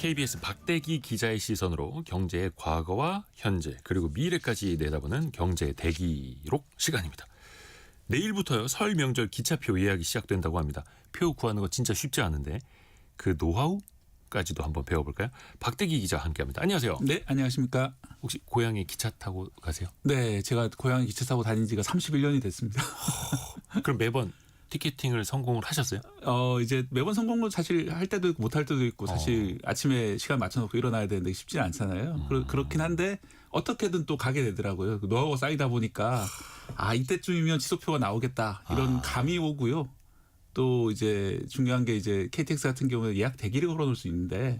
KBS 박대기 기자의 시선으로 경제의 과거와 현재 그리고 미래까지 내다보는 경제 대기록 시간입니다. 내일부터요 설 명절 기차표 예약이 시작된다고 합니다. 표 구하는 거 진짜 쉽지 않은데 그 노하우까지도 한번 배워볼까요? 박대기 기자 함께합니다. 안녕하세요. 네, 안녕하십니까. 혹시 고향에 기차 타고 가세요? 네, 제가 고향에 기차 타고 다닌 지가 31년이 됐습니다. 그럼 매번 티켓팅을 성공을 하셨어요? 이제 매번 성공을 사실 할 때도 있고 못할 때도 있고 사실 아침에 시간 맞춰놓고 일어나야 되는데 쉽지 않잖아요. 그렇긴 한데 어떻게든 또 가게 되더라고요. 노하우가 쌓이다 보니까 이때쯤이면 취소표가 나오겠다 이런 감이 오고요. 또 이제 중요한 게 이제 KTX 같은 경우에 예약 대기를 걸어놓을 수 있는데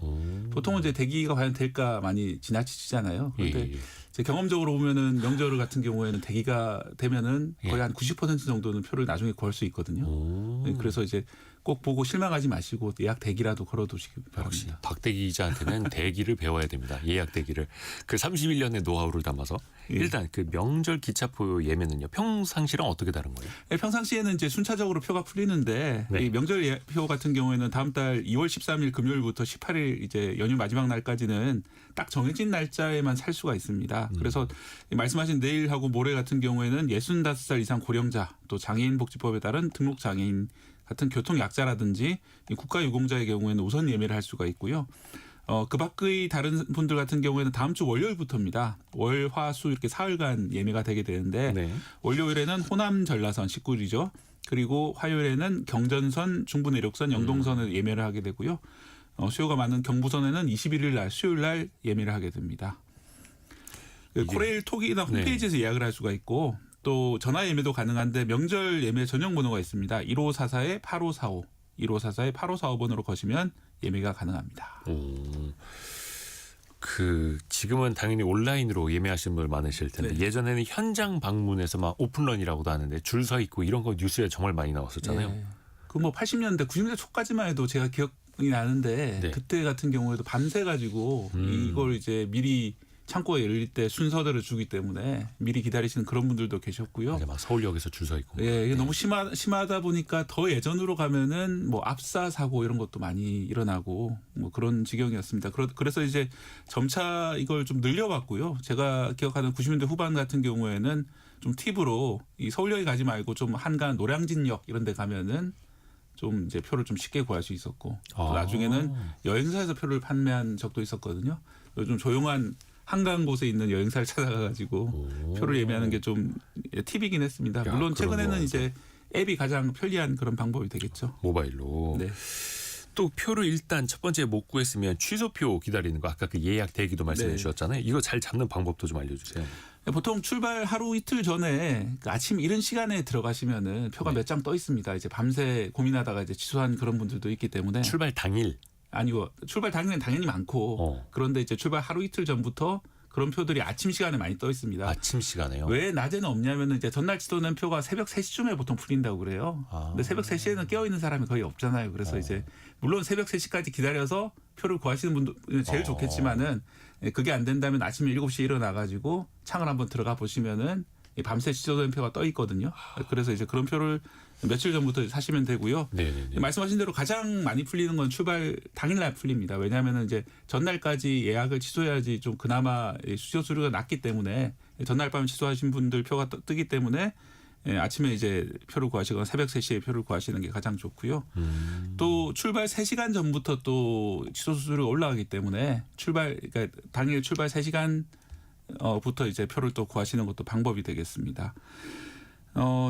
보통은 이제 대기가 과연 될까 많이 지나치잖아요. 그런데 제 경험적으로 보면은 명절 같은 경우에는 대기가 되면은 거의 한 90% 정도는 표를 나중에 구할 수 있거든요. 그래서 이제 꼭 보고 실망하지 마시고 예약 대기라도 걸어두시기 역시 바랍니다. 박대기 기자한테는 대기를 배워야 됩니다. 예약 대기를. 그 31년의 노하우를 담아서 일단 그 명절 기차표 예매는요. 평상시랑 어떻게 다른 거예요? 네, 평상시에는 이제 순차적으로 표가 풀리는데 이 명절 예표 같은 경우에는 다음 달 2월 13일 금요일부터 18일 이제 연휴 마지막 날까지는 딱 정해진 날짜에만 살 수가 있습니다. 그래서 말씀하신 내일하고 모레 같은 경우에는 65살 이상 고령자 또 장애인복지법에 따른 등록 장애인 같은 교통약자라든지 국가유공자의 경우에는 우선 예매를 할 수가 있고요. 그 밖의 다른 분들 같은 경우에는 다음 주 월요일부터입니다. 월, 화, 수 이렇게 사흘간 예매가 되게 되는데 월요일에는 호남 전라선 19일이죠. 그리고 화요일에는 경전선, 중부내륙선, 영동선을 예매를 하게 되고요. 수요가 많은 경부선에는 21일 날 수요일 날 예매를 하게 됩니다. 코레일 톡이나 홈페이지에서 예약을 할 수가 있고 또 전화 예매도 가능한데 명절 예매 전용 번호가 있습니다. 1544-8545, 1544-8545번으로 거시면 예매가 가능합니다. 지금은 당연히 온라인으로 예매하시는 분들 많으실 텐데 예전에는 현장 방문해서 막 오픈런이라고도 하는데 줄 서 있고 이런 거 뉴스에 정말 많이 나왔었잖아요. 네. 그 뭐 80년대, 90년대 초까지만 해도 제가 기억이 나는데 그때 같은 경우에도 밤새 가지고 이걸 이제 미리 창고에 열릴 때 순서대로 주기 때문에 미리 기다리시는 그런 분들도 계셨고요. 막 서울역에서 줄 서 있고. 예, 이게 너무 심하다 보니까 더 예전으로 가면은 뭐 압사 사고 이런 것도 많이 일어나고 뭐 그런 지경이었습니다. 그래서 이제 점차 이걸 좀 늘려봤고요. 제가 기억하는 90년대 후반 같은 경우에는 좀 팁으로 이 서울역에 가지 말고 좀 한간 노량진역 이런 데 가면은 좀 이제 표를 좀 쉽게 구할 수 있었고 또 나중에는 여행사에서 표를 판매한 적도 있었거든요. 요즘 조용한 한강 곳에 있는 여행사를 찾아가가지고 표를 예매하는 게 좀 팁이긴 했습니다. 물론 최근에는 이제 앱이 가장 편리한 그런 방법이 되겠죠. 모바일로. 네. 또 표를 일단 첫 번째 못 구했으면 취소표 기다리는 거 아까 그 예약 대기도 말씀해 주셨잖아요. 이거 잘 잡는 방법도 좀 알려주세요. 보통 출발 하루 이틀 전에 아침 이른 시간에 들어가시면은 표가 몇 장 떠 있습니다. 이제 밤새 고민하다가 이제 취소한 그런 분들도 있기 때문에 출발 당일. 아니고 출발 당일은 당연히 많고 그런데 이제 출발 하루 이틀 전부터 그런 표들이 아침 시간에 많이 떠 있습니다. 아침 시간에요? 왜 낮에는 없냐면은 이제 전날 취소된 표가 새벽 3시쯤에 보통 풀린다고 그래요. 근데 새벽 3시에는 깨어 있는 사람이 거의 없잖아요. 그래서 이제 물론 새벽 3시까지 기다려서 표를 구하시는 분도 제일 좋겠지만은 그게 안 된다면 아침에 7시에 일어나 가지고 창을 한번 들어가 보시면은 밤새 취소된 표가 떠 있거든요. 그래서 이제 그런 표를 며칠 전부터 사시면 되고요. 네네네. 말씀하신 대로 가장 많이 풀리는 건 출발 당일날 풀립니다. 왜냐하면 이제 전날까지 예약을 취소해야지 좀 그나마 수요 수수료가 낮기 때문에 전날 밤 취소하신 분들 표가 뜨기 때문에 아침에 이제 표를 구하시거나 새벽 3시에 표를 구하시는 게 가장 좋고요. 또 출발 3시간 전부터 또 취소 수수료가 올라가기 때문에 그러니까 당일 출발 3시간 부터 이제 표를 또 구하시는 것도 방법이 되겠습니다.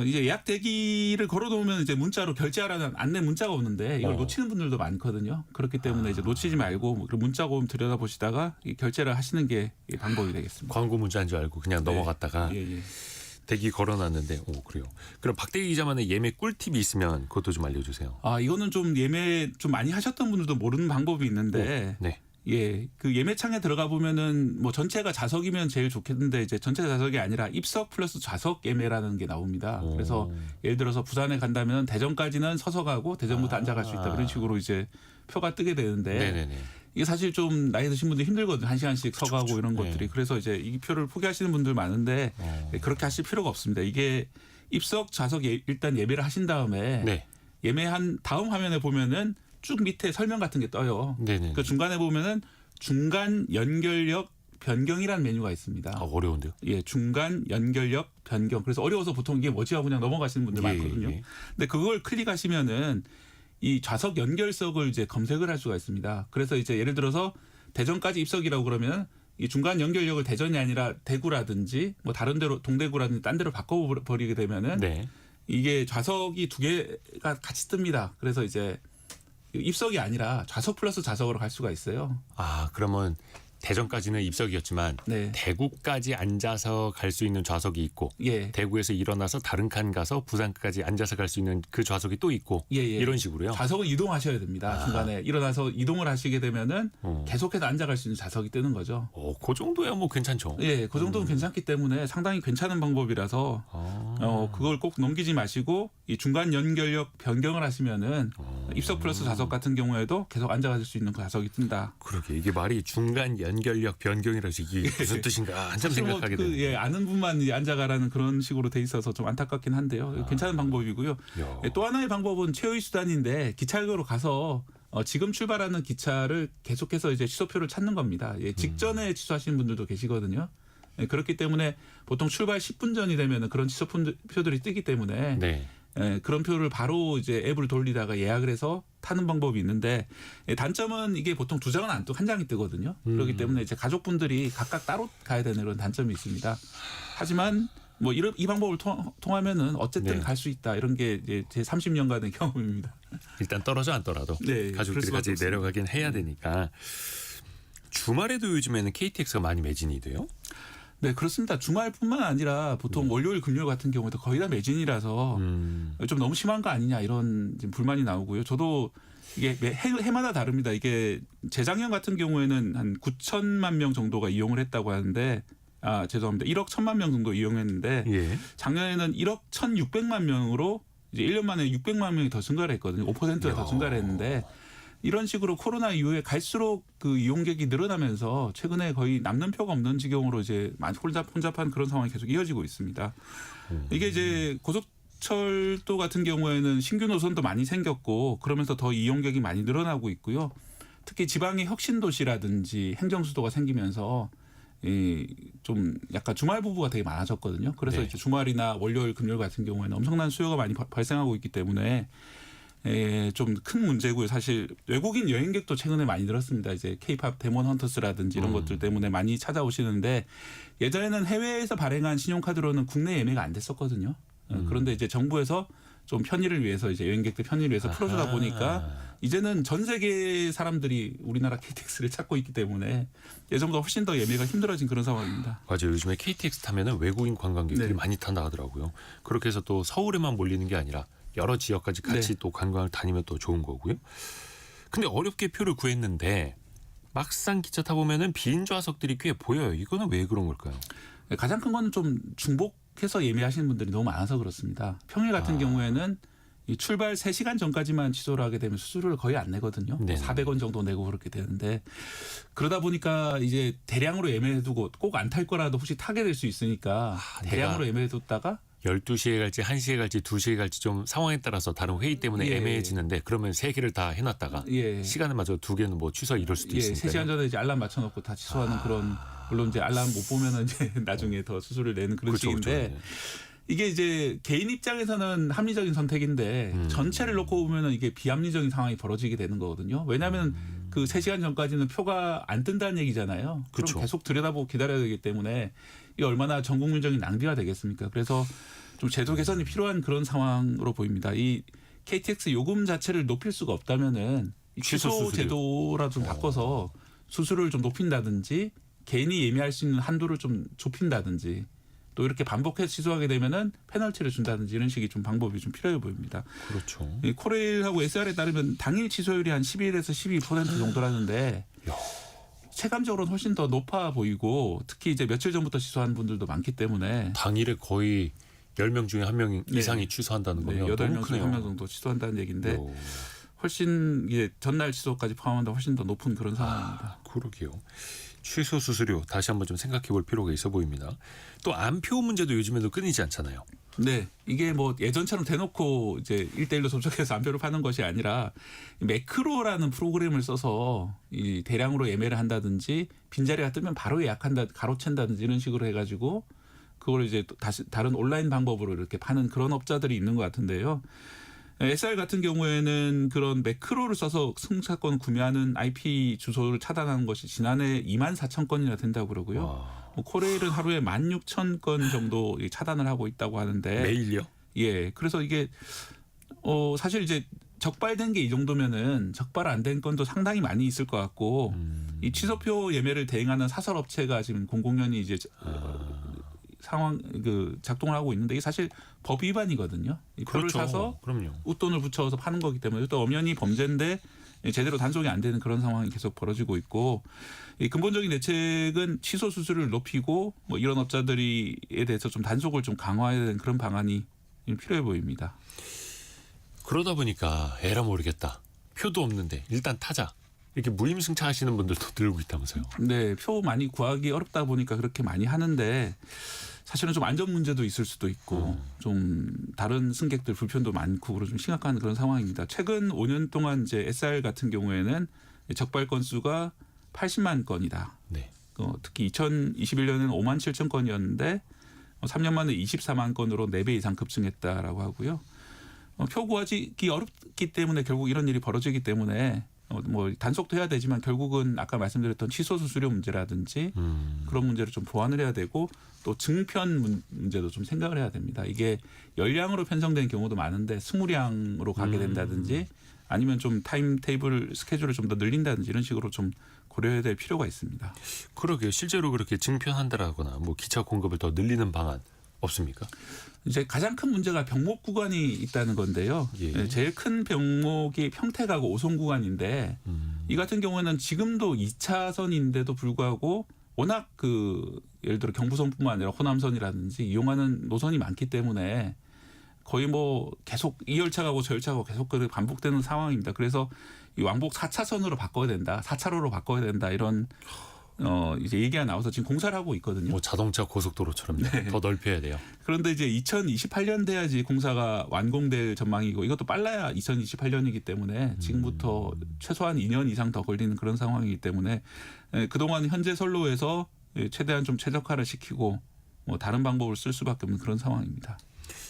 이제 예약 대기를 걸어놓으면 이제 문자로 결제하라는 안내 문자가 오는데 이걸 놓치는 분들도 많거든요. 그렇기 때문에 이제 놓치지 말고 문자가 오면 들여다보시다가 결제를 하시는 게 방법이 되겠습니다. 광고 문자인 줄 알고 그냥 넘어갔다가 대기 걸어놨는데 그래요. 그럼 박대기 기자만의 예매 꿀팁이 있으면 그것도 좀 알려주세요. 이거는 좀 예매 좀 많이 하셨던 분들도 모르는 방법이 있는데 그 예매창에 들어가 보면은 뭐 전체가 좌석이면 제일 좋겠는데 이제 전체 좌석이 아니라 입석 플러스 좌석 예매라는 게 나옵니다. 그래서 예를 들어서 부산에 간다면 대전까지는 서서 가고 대전부터 앉아갈 수 있다. 그런 식으로 이제 표가 뜨게 되는데 이게 사실 좀 나이 드신 분들 힘들거든요. 1시간씩 서가고 이런 것들이. 그래서 이제 이 표를 포기하시는 분들 많은데 그렇게 하실 필요가 없습니다. 이게 입석 좌석 일단 예매를 하신 다음에 예매한 다음 화면에 보면은 쭉 밑에 설명 같은 게 떠요. 네네. 그 중간에 보면은 중간 연결력 변경이라는 메뉴가 있습니다. 아, 어려운데요? 예, 중간 연결력 변경. 그래서 어려워서 보통 이게 뭐지 하고 그냥 넘어가시는 분들 많거든요. 예. 근데 그걸 클릭하시면은 이 좌석 연결석을 이제 검색을 할 수가 있습니다. 그래서 이제 예를 들어서 대전까지 입석이라고 그러면 이 중간 연결력을 대전이 아니라 대구라든지 뭐 다른 데로 동대구라든지 딴 데로 바꿔버리게 되면은 네. 이게 좌석이 두 개가 같이 뜹니다. 그래서 이제 입석이 아니라 좌석 플러스 좌석으로 갈 수가 있어요. 아, 그러면 대전까지는 입석이었지만 네. 대구까지 앉아서 갈 수 있는 좌석이 있고 예. 대구에서 일어나서 다른 칸 가서 부산까지 앉아서 갈 수 있는 그 좌석이 또 있고 예. 이런 식으로요. 좌석을 이동하셔야 됩니다. 중간에 일어나서 이동을 하시게 되면은 계속해서 앉아갈 수 있는 좌석이 뜨는 거죠. 그 정도야 뭐 괜찮죠. 예, 그 정도는 괜찮기 때문에 상당히 괜찮은 방법이라서 그걸 꼭 넘기지 마시고 이 중간 연결력 변경을 하시면은 입석 플러스 좌석 같은 경우에도 계속 앉아갈 수 있는 그 좌석이 뜬다. 그러게 이게 말이 중간 연결력 변경이라서 이게 무슨 뜻인가 한참 생각하게 되네요. 예, 아는 분만 이제 앉아가라는 그런 식으로 돼 있어서 좀 안타깝긴 한데요. 괜찮은 방법이고요. 예, 또 하나의 방법은 최후의 수단인데 기차역으로 가서 지금 출발하는 기차를 계속해서 이제 취소표를 찾는 겁니다. 예, 직전에 취소하시는 분들도 계시거든요. 예, 그렇기 때문에 보통 출발 10분 전이 되면 그런 취소표들이 뜨기 때문에 네. 예, 그런 표를 바로 이제 앱을 돌리다가 예약을 해서 타는 방법이 있는데 예, 단점은 이게 보통 두 장은 안 뜨고 한 장이 뜨거든요. 그렇기 때문에 이제 가족분들이 각각 따로 가야 되는 그런 단점이 있습니다. 하지만 뭐 이 방법을 통하면은 어쨌든 네. 갈 수 있다 이런 게 이제 제 30년간의 경험입니다. 일단 떨어져 앉더라도 네, 가족들이 같이 내려가긴 해야 되니까 주말에도 요즘에는 KTX가 많이 매진이 돼요? 네, 그렇습니다. 주말뿐만 아니라 보통 월요일, 금요일 같은 경우에도 거의 다 매진이라서 좀 너무 심한 거 아니냐 이런 지금 불만이 나오고요. 저도 이게 해마다 다릅니다. 이게 재작년 같은 경우에는 한 9천만 명 정도가 이용을 했다고 하는데 죄송합니다. 1억 1천만 명 정도 이용했는데 예. 작년에는 1억 1,600만 명으로 이제 1년 만에 600만 명이 더 증가를 했거든요. 5%가 더 증가를 했는데 이런 식으로 코로나 이후에 갈수록 그 이용객이 늘어나면서 최근에 거의 남는 표가 없는 지경으로 이제 많이 혼잡한 그런 상황이 계속 이어지고 있습니다. 이게 이제 고속철도 같은 경우에는 신규 노선도 많이 생겼고 그러면서 더 이용객이 많이 늘어나고 있고요. 특히 지방의 혁신도시라든지 행정수도가 생기면서 좀 약간 주말 부부가 되게 많아졌거든요. 그래서 네. 이제 주말이나 월요일, 금요일 같은 경우에는 엄청난 수요가 많이 발생하고 있기 때문에 좀 큰 문제고요. 사실 외국인 여행객도 최근에 많이 늘었습니다. 이제 K-팝 데몬 헌터스라든지 이런 것들 때문에 많이 찾아오시는데 예전에는 해외에서 발행한 신용카드로는 국내 예매가 안 됐었거든요. 그런데 이제 정부에서 좀 편의를 위해서 이제 여행객들 편의를 위해서 풀어주다 보니까 이제는 전 세계 사람들이 우리나라 KTX를 찾고 있기 때문에 예전보다 훨씬 더 예매가 힘들어진 그런 상황입니다. 맞아요. 요즘에 KTX 타면은 외국인 관광객들이 네. 많이 탄다 하더라고요. 그렇게 해서 또 서울에만 몰리는 게 아니라 여러 지역까지 같이 네. 또 관광을 다니면 또 좋은 거고요. 근데 어렵게 표를 구했는데 막상 기차 타보면은 빈 좌석들이 꽤 보여요. 이거는 왜 그런 걸까요? 가장 큰 건 좀 중복해서 예매하시는 분들이 너무 많아서 그렇습니다. 평일 같은 경우에는 이 출발 3시간 전까지만 취소를 하게 되면 수수료를 거의 안 내거든요. 네네. 400원 정도 내고 그렇게 되는데 그러다 보니까 이제 대량으로 예매해두고 꼭 안 탈 거라도 혹시 타게 될 수 있으니까 대량으로 예매해뒀다가 12시에 갈지 1시에 갈지 2시에 갈지 좀 상황에 따라서 다른 회의 때문에 예. 애매해지는데 그러면 3개를 다 해놨다가 예. 시간을 맞춰 2개는 뭐 취소 이럴 수도 예, 있으니까 3시간 전에 이제 알람 맞춰놓고 다 취소하는 그런 물론 이제 알람 못 보면은 이제 나중에 더 수수료를 내는 그런 식인데 이게 이제 개인 입장에서는 합리적인 선택인데 전체를 놓고 보면은 이게 비합리적인 상황이 벌어지게 되는 거거든요. 왜냐하면 그 3시간 전까지는 표가 안 뜬다는 얘기잖아요. 그쵸. 그럼 계속 들여다보고 기다려야 되기 때문에 이게 얼마나 전 국민적인 낭비가 되겠습니까? 그래서 좀 제도 개선이 필요한 그런 상황으로 보입니다. 이 KTX 요금 자체를 높일 수가 없다면은 취소 취소 수수료. 제도라 좀 바꿔서 수수료를 좀 높인다든지 개인이 예매할 수 있는 한도를 좀 좁힌다든지 또 이렇게 반복해서 취소하게 되면은 페널티를 준다든지 이런 식의 좀 방법이 좀 필요해 보입니다. 그렇죠. 이 코레일하고 SR에 따르면 당일 취소율이 한 11에서 12% 정도라는데 체감적으로는 훨씬 더 높아 보이고 특히 이제 며칠 전부터 취소한 분들도 많기 때문에 당일에 거의 10명 중에 1명 이상이 취소한다는 거면 8명 중에 1명 정도 취소한다는 얘기인데 훨씬 이게 전날 취소까지 포함한다 훨씬 더 높은 그런 상황입니다. 그러게요. 취소 수수료 다시 한번 좀 생각해 볼 필요가 있어 보입니다. 또 안표 문제도 요즘에도 끊이지 않잖아요. 네, 이게 뭐 예전처럼 대놓고 이제 1대1로 접촉해서 안표를 파는 것이 아니라 매크로라는 프로그램을 써서 이 대량으로 예매를 한다든지 빈자리가 뜨면 바로 예약한다, 가로챈다든지 이런 식으로 해가지고 그걸 이제 또 다시 다른 온라인 방법으로 이렇게 파는 그런 업자들이 있는 것 같은데요. SR 같은 경우에는 그런 매크로를 써서 승차권 구매하는 IP 주소를 차단하는 것이 지난해 24,000건이나 된다고 그러고요. 코레일은 하루에 16,000건 정도 차단을 하고 있다고 하는데 매일요? 예, 그래서 이게 사실 이제 적발된 게 이 정도면은 적발 안 된 건도 상당히 많이 있을 것 같고 이 취소표 예매를 대행하는 사설 업체가 지금 공공연히 이제 상황 작동을 하고 있는데 이게 사실 법 위반이거든요. 이 표를 그렇죠. 사서 그럼요. 웃돈을 붙여서 파는 거기 때문에 또 엄연히 범죄인데 제대로 단속이 안 되는 그런 상황이 계속 벌어지고 있고 이 근본적인 대책은 취소 수수료를 높이고 뭐 이런 업자들이에 대해서 좀 단속을 좀 강화해야 되는 그런 방안이 필요해 보입니다. 그러다 보니까 에라 모르겠다. 표도 없는데 일단 타자. 이렇게 무임승차 하시는 분들도 늘고 있다면서요. 네, 표 많이 구하기 어렵다 보니까 그렇게 많이 하는데 사실은 좀 안전 문제도 있을 수도 있고 좀 다른 승객들 불편도 많고 그런 좀 심각한 그런 상황입니다. 최근 5년 동안 이제 SR 같은 경우에는 적발 건수가 80만 건이다. 네. 특히 2021년에는 5만 7천 건이었는데 3년 만에 24만 건으로 4배 이상 급증했다라고 하고요. 표 구하기 어렵기 때문에 결국 이런 일이 벌어지기 때문에 뭐 단속도 해야 되지만 결국은 아까 말씀드렸던 취소 수수료 문제라든지 그런 문제를 좀 보완을 해야 되고 또 증편 문제도 좀 생각을 해야 됩니다. 이게 열량으로 편성된 경우도 많은데 20량으로 가게 된다든지 아니면 좀 타임 테이블 스케줄을 좀 더 늘린다든지 이런 식으로 좀 고려해야 될 필요가 있습니다. 그러게요. 실제로 그렇게 증편한다라거나 뭐 기차 공급을 더 늘리는 방안 없습니까? 이제 가장 큰 문제가 병목 구간이 있다는 건데요. 예. 제일 큰 병목이 평택하고 오송 구간인데 이 같은 경우에는 지금도 2차선인데도 불구하고 워낙 예를 들어 경부선뿐만 아니라 호남선이라든지 이용하는 노선이 많기 때문에 거의 뭐 계속 이 열차 가고 저 열차 가고 계속 반복되는 상황입니다. 그래서 이 왕복 4차선으로 바꿔야 된다. 4차로로 바꿔야 된다. 이런 이제 얘기가 나와서 지금 공사를 하고 있거든요. 뭐 자동차 고속도로처럼 네. 더 넓혀야 돼요. 그런데 이제 2028년 돼야지 공사가 완공될 전망이고 이것도 빨라야 2028년이기 때문에 지금부터 최소한 2년 이상 더 걸리는 그런 상황이기 때문에 그동안 현재 선로에서 최대한 좀 최적화를 시키고 뭐 다른 방법을 쓸 수밖에 없는 그런 상황입니다.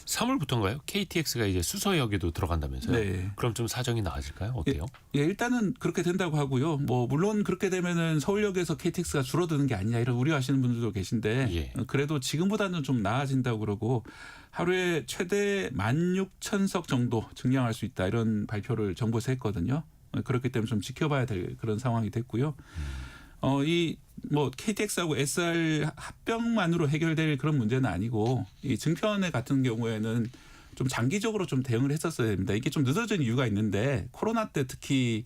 3월부터인가요? KTX가 이제 수서역에도 들어간다면서요? 네. 그럼 좀 사정이 나아질까요? 어때요? 예, 일단은 그렇게 된다고 하고요. 뭐 물론 그렇게 되면은 서울역에서 KTX가 줄어드는 게 아니냐 이런 우려하시는 분들도 계신데 예. 그래도 지금보다는 좀 나아진다고 그러고 하루에 최대 16,000석 정도 증량할 수 있다 이런 발표를 정부에서 했거든요. 그렇기 때문에 좀 지켜봐야 될 그런 상황이 됐고요. 이 뭐 KTX하고 SR 합병만으로 해결될 그런 문제는 아니고 이 증편회 같은 경우에는 좀 장기적으로 좀 대응을 했었어야 됩니다. 이게 좀 늦어진 이유가 있는데 코로나 때 특히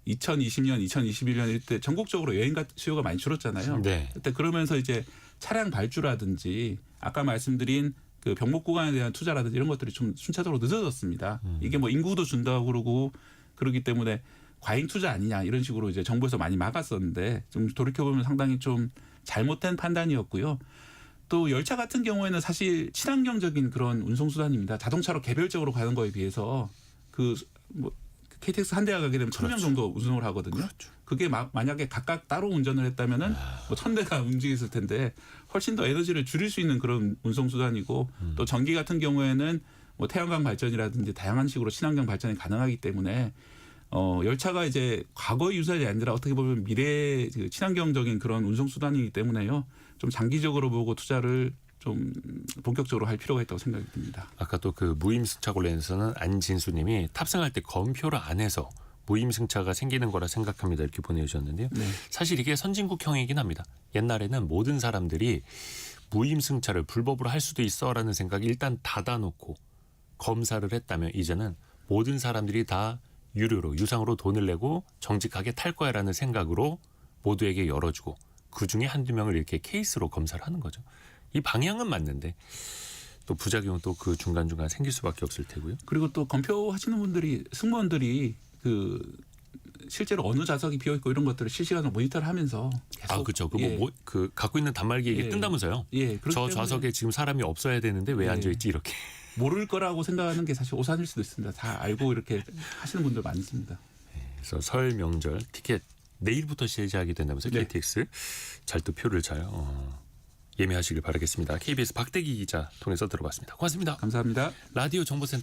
2020년, 2021년 이때 전국적으로 여행 수요가 많이 줄었잖아요. 네. 그때 그러면서 이제 차량 발주라든지 아까 말씀드린 그 병목 구간에 대한 투자라든지 이런 것들이 좀 순차적으로 늦어졌습니다. 이게 뭐 인구도 준다고 그러고 그러기 때문에 과잉 투자 아니냐 이런 식으로 이제 정부에서 많이 막았었는데 좀 돌이켜보면 상당히 좀 잘못된 판단이었고요. 또 열차 같은 경우에는 사실 친환경적인 그런 운송수단입니다. 자동차로 개별적으로 가는 거에 비해서 뭐 KTX 한 대가 가게 되면 1,000명 정도 운송을 하거든요. 그렇죠. 그게 만약에 각각 따로 운전을 했다면은 뭐 1,000대가 움직였을 텐데 훨씬 더 에너지를 줄일 수 있는 그런 운송수단이고 또 전기 같은 경우에는 뭐 태양광 발전이라든지 다양한 식으로 친환경 발전이 가능하기 때문에 열차가 이제 과거의 유산이 아니라 어떻게 보면 미래의 친환경적인 그런 운송수단이기 때문에요. 좀 장기적으로 보고 투자를 좀 본격적으로 할 필요가 있다고 생각이 듭니다. 아까 또 그 무임승차 관련해서는 안진수님이 탑승할 때 검표를 안 해서 무임승차가 생기는 거라 생각합니다. 이렇게 보내주셨는데요. 네. 사실 이게 선진국형이긴 합니다. 옛날에는 모든 사람들이 무임승차를 불법으로 할 수도 있어라는 생각이 일단 닫아놓고 검사를 했다면 이제는 모든 사람들이 다 유료로 유상으로 돈을 내고 정직하게 탈 거야라는 생각으로 모두에게 열어주고 그중에 한두 명을 이렇게 케이스로 검사를 하는 거죠. 이 방향은 맞는데 또 부작용은 또 그 중간중간 생길 수밖에 없을 테고요. 그리고 또 검표하시는 분들이 승무원들이 실제로 어느 좌석이 비어 있고 이런 것들을 실시간으로 모니터를 하면서 계속 그렇죠. 예. 그 갖고 있는 단말기에 이게 예. 뜬다면서요? 예, 그렇기 저 때문에 좌석에 지금 사람이 없어야 되는데 왜 예. 앉아 있지 이렇게. 모를 거라고 생각하는 게 사실 오산일 수도 있습니다. 다 알고 이렇게 하시는 분들 많습니다. 그래서 설 명절 티켓 내일부터 시작이 된다면서 네. KTX 잘 또 표를 잘 예매하시길 바라겠습니다. KBS 박대기 기자 통해서 들어봤습니다. 고맙습니다. 감사합니다. 라디오 정보센터